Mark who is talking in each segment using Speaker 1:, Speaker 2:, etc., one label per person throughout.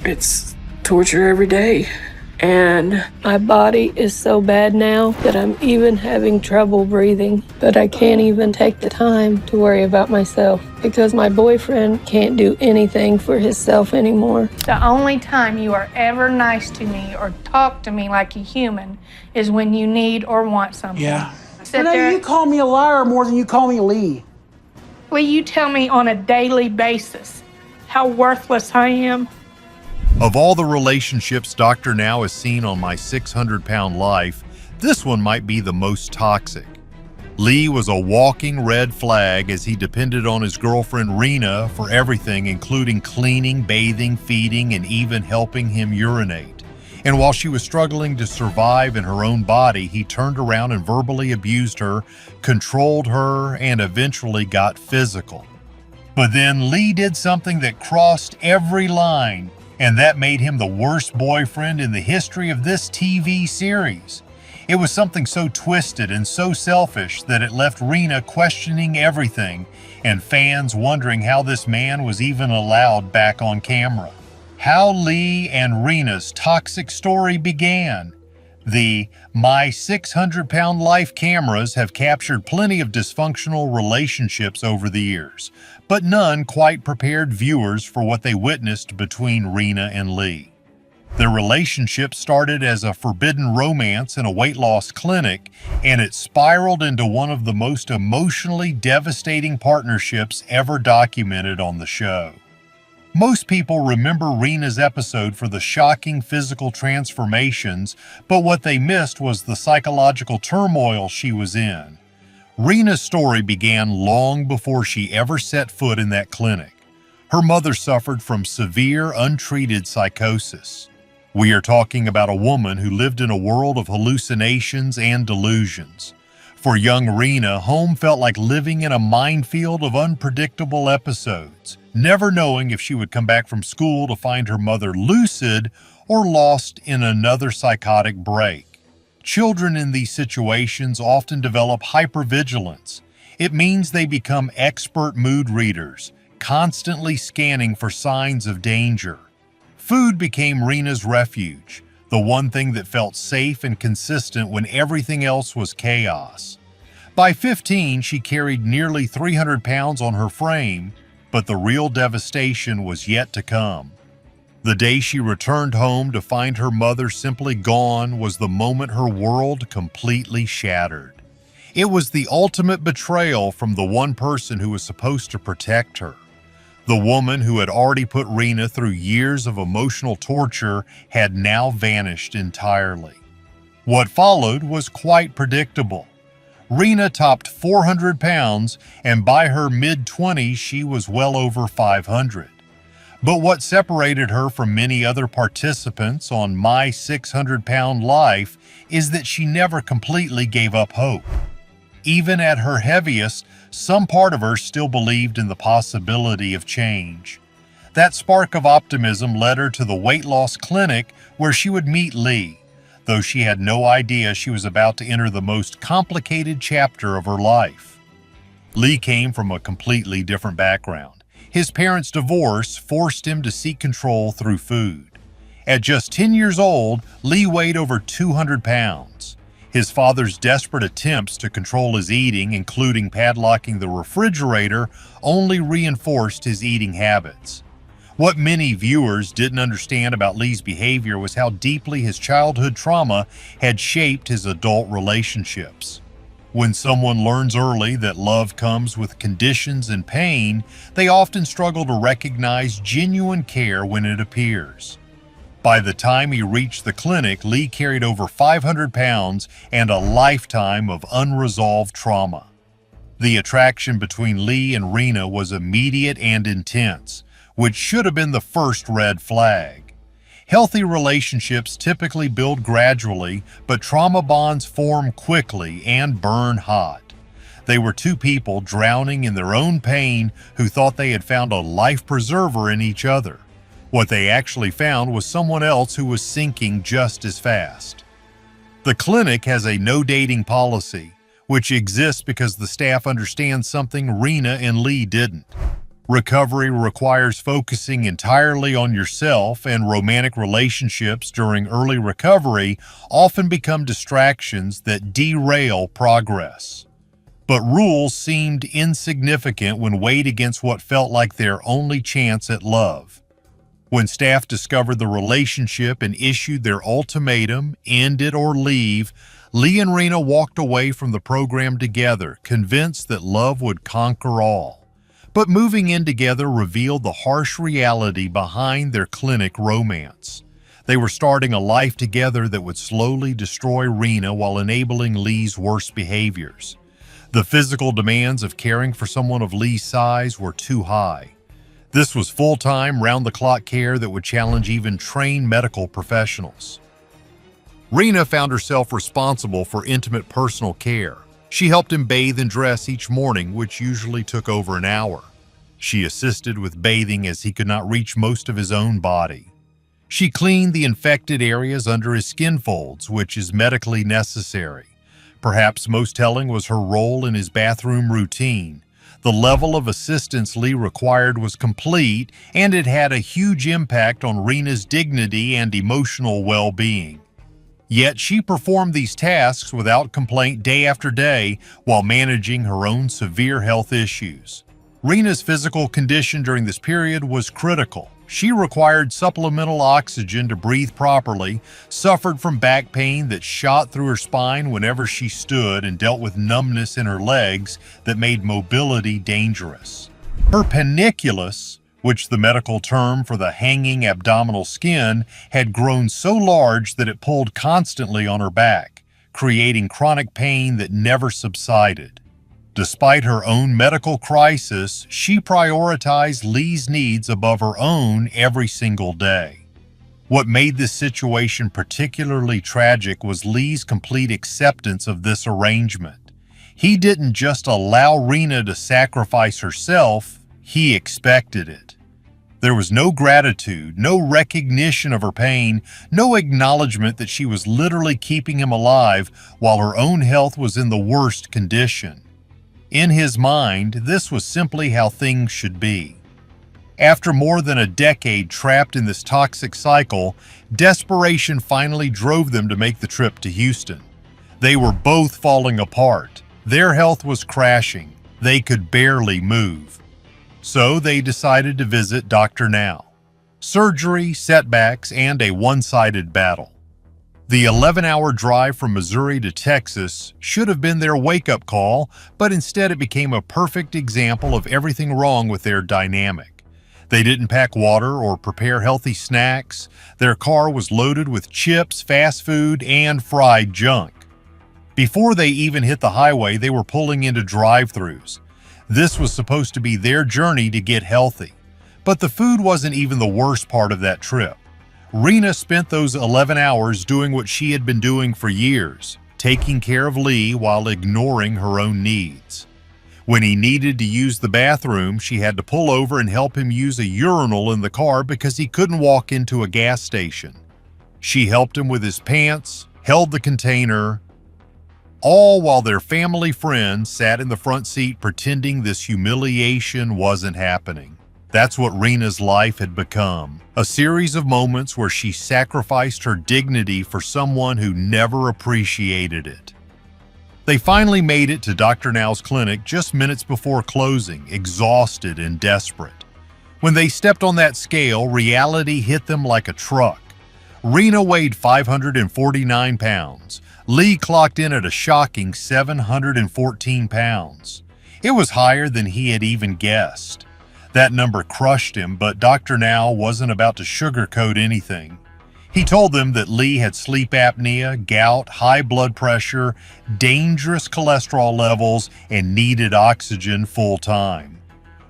Speaker 1: It's torture every day.
Speaker 2: And my body is so bad now that I'm even having trouble breathing. But I can't even take the time to worry about myself because my boyfriend can't do anything for himself anymore.
Speaker 3: The only time you are ever nice to me or talk to me like a human is when you need or want something.
Speaker 4: Yeah.
Speaker 3: Sit
Speaker 4: Rena,
Speaker 3: there.
Speaker 4: you call me a liar more than you call me Lee.
Speaker 3: Will you tell me on a daily basis how worthless I am?
Speaker 5: Of all the relationships Dr. Now has seen on My 600-Pound Life, this one might be the most toxic. Lee was a walking red flag as he depended on his girlfriend Reena for everything, including cleaning, bathing, feeding, and even helping him urinate. And while she was struggling to survive in her own body, he turned around and verbally abused her, controlled her, and eventually got physical. But then Lee did something that crossed every line, and that made him the worst boyfriend in the history of this TV series. It was something so twisted and so selfish that it left Reena questioning everything, and fans wondering how this man was even allowed back on camera. How Lee and Reena's toxic story began. The My 600-Pound Life cameras have captured plenty of dysfunctional relationships over the years, but none quite prepared viewers for what they witnessed between Reena and Lee. Their relationship started as a forbidden romance in a weight loss clinic, and it spiraled into one of the most emotionally devastating partnerships ever documented on the show. Most people remember Reena's episode for the shocking physical transformations, but what they missed was the psychological turmoil she was in. Reena's story began long before she ever set foot in that clinic. Her mother suffered from severe, untreated psychosis. We are talking about a woman who lived in a world of hallucinations and delusions. For young Reena, home felt like living in a minefield of unpredictable episodes, never knowing if she would come back from school to find her mother lucid or lost in another psychotic break. Children in these situations often develop hypervigilance. It means they become expert mood readers, constantly scanning for signs of danger. Food became Reena's refuge, the one thing that felt safe and consistent when everything else was chaos. By 15, she carried nearly 300 pounds on her frame, but the real devastation was yet to come. The day she returned home to find her mother simply gone was the moment her world completely shattered. It was the ultimate betrayal from the one person who was supposed to protect her. The woman who had already put Reena through years of emotional torture had now vanished entirely. What followed was quite predictable. Reena topped 400 pounds, and by her mid-20s she was well over 500. But what separated her from many other participants on My 600-Pound Life is that she never completely gave up hope. Even at her heaviest, some part of her still believed in the possibility of change. That spark of optimism led her to the weight loss clinic where she would meet Lee, though she had no idea she was about to enter the most complicated chapter of her life. Lee came from a completely different background. His parents' divorce forced him to seek control through food. At just 10 years old, Lee weighed over 200 pounds. His father's desperate attempts to control his eating, including padlocking the refrigerator, only reinforced his eating habits. What many viewers didn't understand about Lee's behavior was how deeply his childhood trauma had shaped his adult relationships. When someone learns early that love comes with conditions and pain, they often struggle to recognize genuine care when it appears. By the time he reached the clinic, Lee carried over 500 pounds and a lifetime of unresolved trauma. The attraction between Lee and Reena was immediate and intense, which should have been the first red flag. Healthy relationships typically build gradually, but trauma bonds form quickly and burn hot. They were two people drowning in their own pain who thought they had found a life preserver in each other. What they actually found was someone else who was sinking just as fast. The clinic has a no dating policy, which exists because the staff understands something Reena and Lee didn't. Recovery requires focusing entirely on yourself, and romantic relationships during early recovery often become distractions that derail progress. But rules seemed insignificant when weighed against what felt like their only chance at love. When staff discovered the relationship and issued their ultimatum, end it or leave, Lee and Reena walked away from the program together, convinced that love would conquer all. But moving in together revealed the harsh reality behind their clinic romance. They were starting a life together that would slowly destroy Reena while enabling Lee's worst behaviors. The physical demands of caring for someone of Lee's size were too high. This was full-time, round-the-clock care that would challenge even trained medical professionals. Reena found herself responsible for intimate personal care. She helped him bathe and dress each morning, which usually took over an hour. She assisted with bathing as he could not reach most of his own body. She cleaned the infected areas under his skin folds, which is medically necessary. Perhaps most telling was her role in his bathroom routine. The level of assistance Lee required was complete, and it had a huge impact on Reena's dignity and emotional well-being. Yet she performed these tasks without complaint day after day while managing her own severe health issues. Reena's physical condition during this period was critical. She required supplemental oxygen to breathe properly, suffered from back pain that shot through her spine whenever she stood, and dealt with numbness in her legs that made mobility dangerous. Her panniculus, which the medical term for the hanging abdominal skin, had grown so large that it pulled constantly on her back, creating chronic pain that never subsided. Despite her own medical crisis, she prioritized Lee's needs above her own every single day. What made this situation particularly tragic was Lee's complete acceptance of this arrangement. He didn't just allow Reena to sacrifice herself, he expected it. There was no gratitude, no recognition of her pain, no acknowledgement that she was literally keeping him alive while her own health was in the worst condition. In his mind, this was simply how things should be. After more than a decade trapped in this toxic cycle, desperation finally drove them to make the trip to Houston. They were both falling apart. Their health was crashing. They could barely move. So they decided to visit Dr. Now. Surgery, setbacks, and a one-sided battle. The 11-hour drive from Missouri to Texas should have been their wake-up call, but instead it became a perfect example of everything wrong with their dynamic. They didn't pack water or prepare healthy snacks. Their car was loaded with chips, fast food, and fried junk. Before they even hit the highway, they were pulling into drive-thrus. This was supposed to be their journey to get healthy. But the food wasn't even the worst part of that trip. Reena spent those 11 hours doing what she had been doing for years, taking care of Lee while ignoring her own needs. When he needed to use the bathroom, she had to pull over and help him use a urinal in the car because he couldn't walk into a gas station. She helped him with his pants, held the container, all while their family friend sat in the front seat pretending this humiliation wasn't happening. That's what Reena's life had become, a series of moments where she sacrificed her dignity for someone who never appreciated it. They finally made it to Dr. Now's clinic just minutes before closing, exhausted and desperate. When they stepped on that scale, reality hit them like a truck. Reena weighed 549 pounds. Lee clocked in at a shocking 714 pounds. It was higher than he had even guessed. That number crushed him, but Dr. Now wasn't about to sugarcoat anything. He told them that Lee had sleep apnea, gout, high blood pressure, dangerous cholesterol levels, and needed oxygen full-time.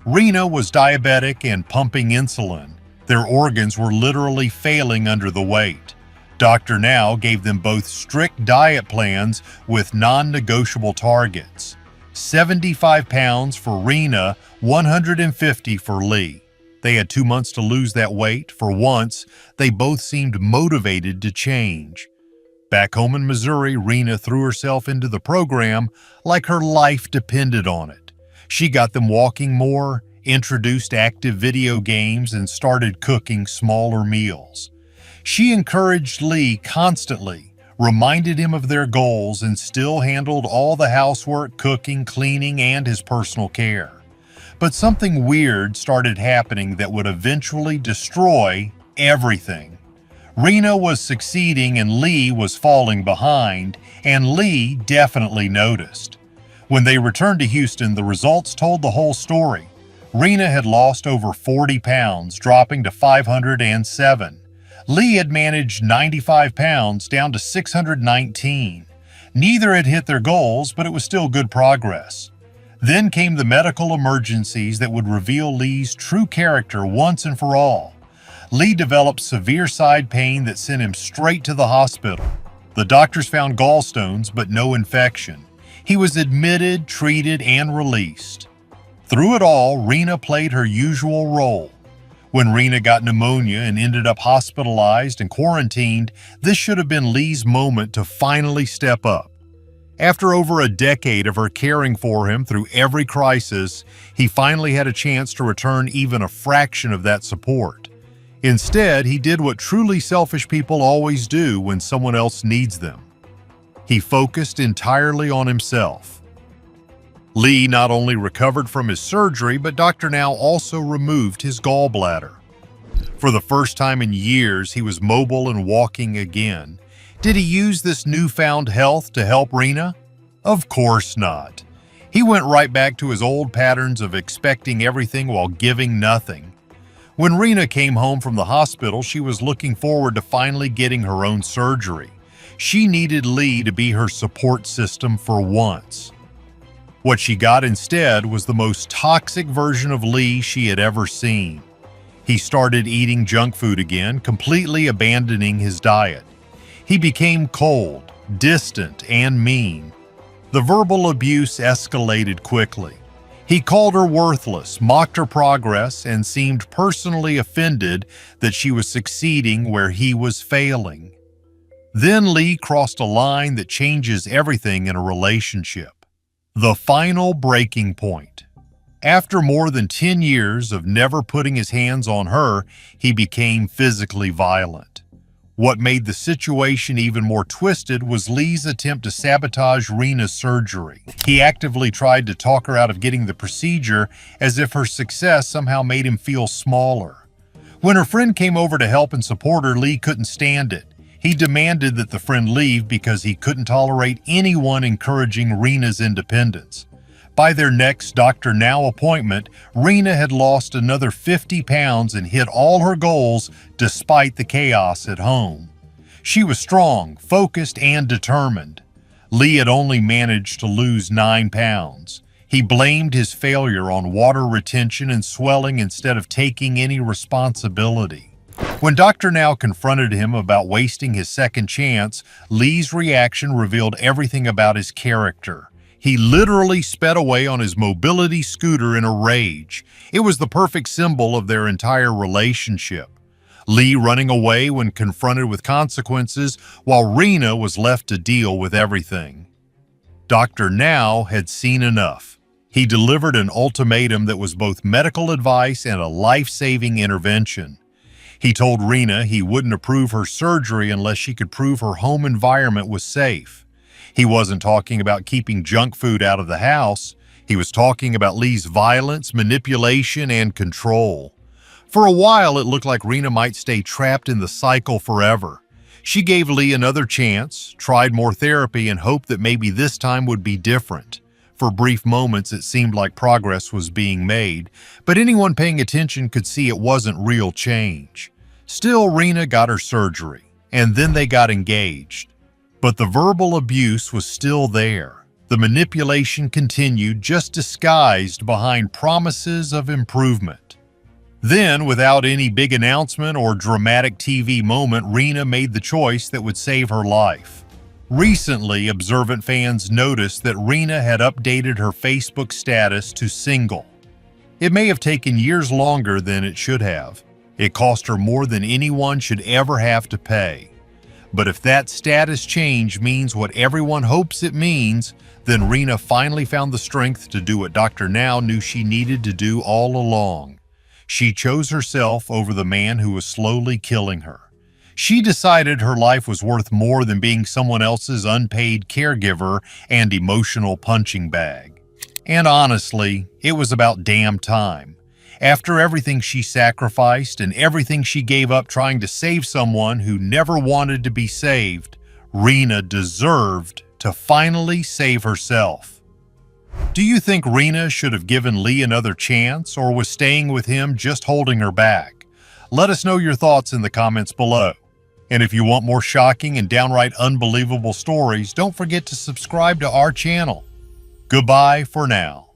Speaker 5: Reena was diabetic and pumping insulin. Their organs were literally failing under the weight. Dr. Now gave them both strict diet plans with non-negotiable targets. 75 pounds for Reena, 150 for Lee. They had 2 months to lose that weight. For once, they both seemed motivated to change. Back home in Missouri, Reena threw herself into the program like her life depended on it. She got them walking more, introduced active video games, and started cooking smaller meals. She encouraged Lee constantly, reminded him of their goals, and still handled all the housework, cooking, cleaning, and his personal care. But something weird started happening that would eventually destroy everything. Reena was succeeding and Lee was falling behind, and Lee definitely noticed. When they returned to Houston, the results told the whole story. Reena had lost over 40 pounds, dropping to 507. Lee had managed 95 pounds down to 619. Neither had hit their goals, but it was still good progress. Then came the medical emergencies that would reveal Lee's true character once and for all. Lee developed severe side pain that sent him straight to the hospital. The doctors found gallstones, but no infection. He was admitted, treated, and released. Through it all, Reena played her usual role. When Reena got pneumonia and ended up hospitalized and quarantined, this should have been Lee's moment to finally step up. After over a decade of her caring for him through every crisis, he finally had a chance to return even a fraction of that support. Instead, he did what truly selfish people always do when someone else needs them. He focused entirely on himself. Lee not only recovered from his surgery, but Dr. Now also removed his gallbladder. For the first time in years, he was mobile and walking again. Did he use this newfound health to help Reena? Of course not. He went right back to his old patterns of expecting everything while giving nothing. When Reena came home from the hospital, she was looking forward to finally getting her own surgery. She needed Lee to be her support system for once. What she got instead was the most toxic version of Lee she had ever seen. He started eating junk food again, completely abandoning his diet. He became cold, distant, and mean. The verbal abuse escalated quickly. He called her worthless, mocked her progress, and seemed personally offended that she was succeeding where he was failing. Then Lee crossed a line that changes everything in a relationship. The final breaking point. After more than 10 years of never putting his hands on her, he became physically violent. What made the situation even more twisted was Lee's attempt to sabotage Reena's surgery. He actively tried to talk her out of getting the procedure, as if her success somehow made him feel smaller. When her friend came over to help and support her, Lee couldn't stand it. He demanded that the friend leave because he couldn't tolerate anyone encouraging Reena's independence. By their next Dr. Now appointment, Reena had lost another 50 pounds and hit all her goals despite the chaos at home. She was strong, focused, and determined. Lee had only managed to lose 9 pounds. He blamed his failure on water retention and swelling instead of taking any responsibility. When Dr. Now confronted him about wasting his second chance, Lee's reaction revealed everything about his character. He literally sped away on his mobility scooter in a rage. It was the perfect symbol of their entire relationship. Lee running away when confronted with consequences, while Reena was left to deal with everything. Dr. Now had seen enough. He delivered an ultimatum that was both medical advice and a life-saving intervention. He told Reena he wouldn't approve her surgery unless she could prove her home environment was safe. He wasn't talking about keeping junk food out of the house. He was talking about Lee's violence, manipulation, and control. For a while, it looked like Reena might stay trapped in the cycle forever. She gave Lee another chance, tried more therapy, and hoped that maybe this time would be different. For brief moments, it seemed like progress was being made, but anyone paying attention could see it wasn't real change. Still, Reena got her surgery, and then they got engaged. But the verbal abuse was still there. The manipulation continued, just disguised behind promises of improvement. Then, without any big announcement or dramatic TV moment, Reena made the choice that would save her life. Recently, observant fans noticed that Reena had updated her Facebook status to single. It may have taken years longer than it should have. It cost her more than anyone should ever have to pay. But if that status change means what everyone hopes it means, then Reena finally found the strength to do what Dr. Now knew she needed to do all along. She chose herself over the man who was slowly killing her. She decided her life was worth more than being someone else's unpaid caregiver and emotional punching bag. And honestly, it was about damn time. After everything she sacrificed and everything she gave up trying to save someone who never wanted to be saved, Reena deserved to finally save herself. Do you think Reena should have given Lee another chance, or was staying with him just holding her back? Let us know your thoughts in the comments below. And if you want more shocking and downright unbelievable stories, don't forget to subscribe to our channel. Goodbye for now.